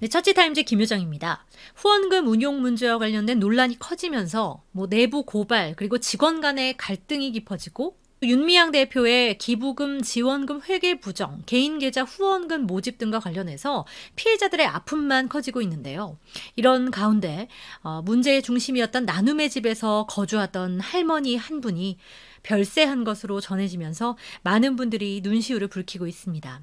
네, 처치타임즈 김효정입니다. 후원금 운용 문제와 관련된 논란이 커지면서 내부 고발 그리고 직원 간의 갈등이 깊어지고 윤미향 대표의 기부금, 지원금 회계 부정, 개인 계좌 후원금 모집 등과 관련해서 피해자들의 아픔만 커지고 있는데요. 이런 가운데 문제의 중심이었던 나눔의 집에서 거주하던 할머니 한 분이 별세한 것으로 전해지면서 많은 분들이 눈시울을 붉히고 있습니다.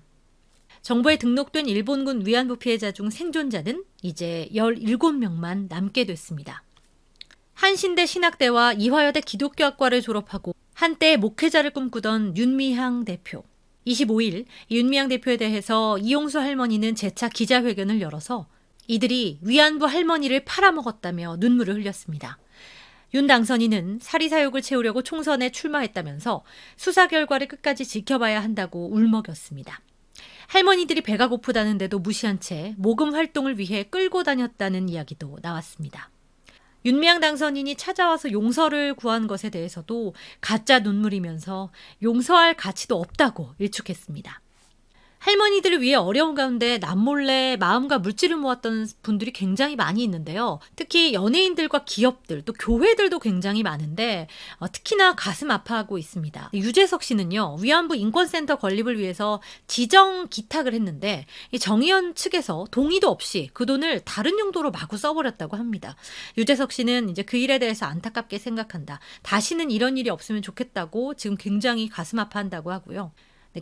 정부에 등록된 일본군 위안부 피해자 중 생존자는 이제 17명만 남게 됐습니다. 한신대 신학대와 이화여대 기독교학과를 졸업하고 한때 목회자를 꿈꾸던 윤미향 대표. 25일 윤미향 대표에 대해서 이용수 할머니는 재차 기자회견을 열어서 이들이 위안부 할머니를 팔아먹었다며 눈물을 흘렸습니다. 윤 당선인은 사리사욕을 채우려고 총선에 출마했다면서 수사 결과를 끝까지 지켜봐야 한다고 울먹였습니다. 할머니들이 배가 고프다는데도 무시한 채 모금 활동을 위해 끌고 다녔다는 이야기도 나왔습니다. 윤미향 당선인이 찾아와서 용서를 구한 것에 대해서도 가짜 눈물이면서 용서할 가치도 없다고 일축했습니다. 할머니들을 위해 어려운 가운데 남몰래 마음과 물질을 모았던 분들이 굉장히 많이 있는데요. 특히 연예인들과 기업들 또 교회들도 굉장히 많은데 특히나 가슴 아파하고 있습니다. 유재석 씨는요. 위안부 인권센터 건립을 위해서 지정 기탁을 했는데 이 정의연 측에서 동의도 없이 그 돈을 다른 용도로 마구 써버렸다고 합니다. 유재석 씨는 이제 그 일에 대해서 안타깝게 생각한다. 다시는 이런 일이 없으면 좋겠다고 지금 굉장히 가슴 아파한다고 하고요.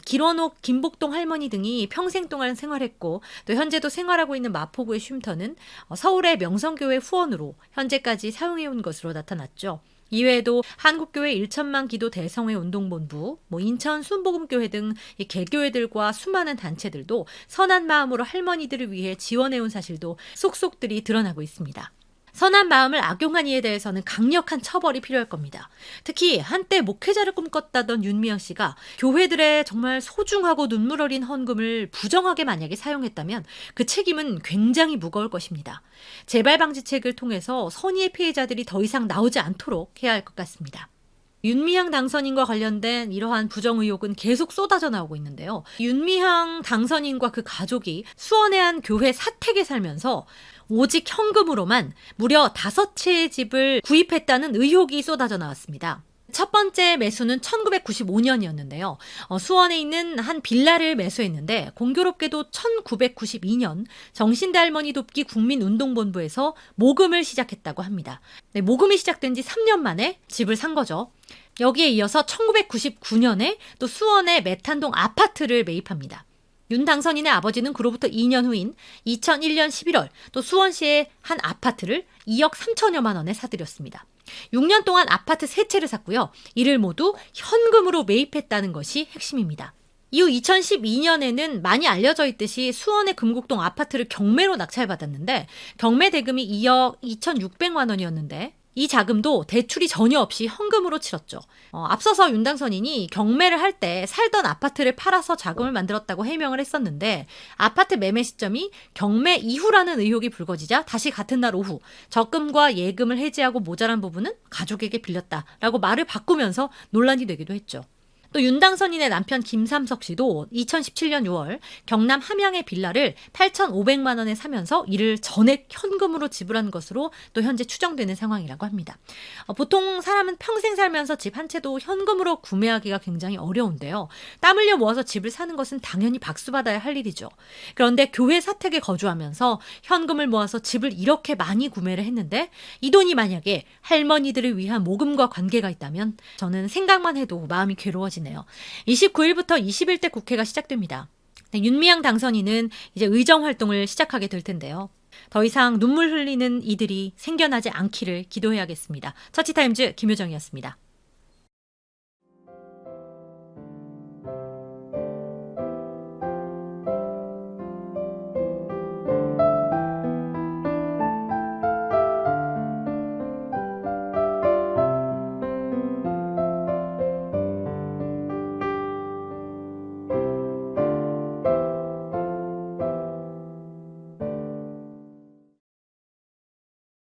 길원옥, 김복동 할머니 등이 평생 동안 생활했고 또 현재도 생활하고 있는 마포구의 쉼터는 서울의 명성교회 후원으로 현재까지 사용해온 것으로 나타났죠. 이외에도 한국교회 1천만 기도 대성회 운동본부, 인천 순복음교회 등 개교회들과 수많은 단체들도 선한 마음으로 할머니들을 위해 지원해온 사실도 속속들이 드러나고 있습니다. 선한 마음을 악용한 이에 대해서는 강력한 처벌이 필요할 겁니다. 특히 한때 목회자를 꿈꿨다던 윤미향 씨가 교회들의 정말 소중하고 눈물 어린 헌금을 부정하게 만약에 사용했다면 그 책임은 굉장히 무거울 것입니다. 재발 방지책을 통해서 선의의 피해자들이 더 이상 나오지 않도록 해야 할 것 같습니다. 윤미향 당선인과 관련된 이러한 부정 의혹은 계속 쏟아져 나오고 있는데요. 윤미향 당선인과 그 가족이 수원의 한 교회 사택에 살면서 오직 현금으로만 무려 5채의 집을 구입했다는 의혹이 쏟아져 나왔습니다. 첫 번째 매수는 1995년이었는데요. 수원에 있는 한 빌라를 매수했는데 공교롭게도 1992년 정신대 할머니 돕기 국민운동본부에서 모금을 시작했다고 합니다. 네, 모금이 시작된 지 3년 만에 집을 산 거죠. 여기에 이어서 1999년에 또 수원의 메탄동 아파트를 매입합니다. 윤 당선인의 아버지는 그로부터 2년 후인 2001년 11월 또 수원시의 한 아파트를 2억 3천여만 원에 사들였습니다. 6년 동안 아파트 3채를 샀고요. 이를 모두 현금으로 매입했다는 것이 핵심입니다. 이후 2012년에는 많이 알려져 있듯이 수원의 금곡동 아파트를 경매로 낙찰받았는데 경매 대금이 2억 2,600만 원이었는데 이 자금도 대출이 전혀 없이 현금으로 치렀죠. 앞서서 윤 당선인이 경매를 할 때 살던 아파트를 팔아서 자금을 만들었다고 해명을 했었는데 아파트 매매 시점이 경매 이후라는 의혹이 불거지자 다시 같은 날 오후 적금과 예금을 해지하고 모자란 부분은 가족에게 빌렸다라고 말을 바꾸면서 논란이 되기도 했죠. 또 윤 당선인의 남편 김삼석 씨도 2017년 6월 경남 함양의 빌라를 8,500만 원에 사면서 이를 전액 현금으로 지불한 것으로 또 현재 추정되는 상황이라고 합니다. 보통 사람은 평생 살면서 집 한 채도 현금으로 구매하기가 굉장히 어려운데요. 땀 흘려 모아서 집을 사는 것은 당연히 박수받아야 할 일이죠. 그런데 교회 사택에 거주하면서 현금을 모아서 집을 이렇게 많이 구매를 했는데 이 돈이 만약에 할머니들을 위한 모금과 관계가 있다면 저는 생각만 해도 마음이 괴로워지네요. 29일부터 21대 국회가 시작됩니다. 윤미향 당선인은 이제 의정 활동을 시작하게 될 텐데요. 더 이상 눈물 흘리는 이들이 생겨나지 않기를 기도해야겠습니다. 처치타임즈 김효정이었습니다.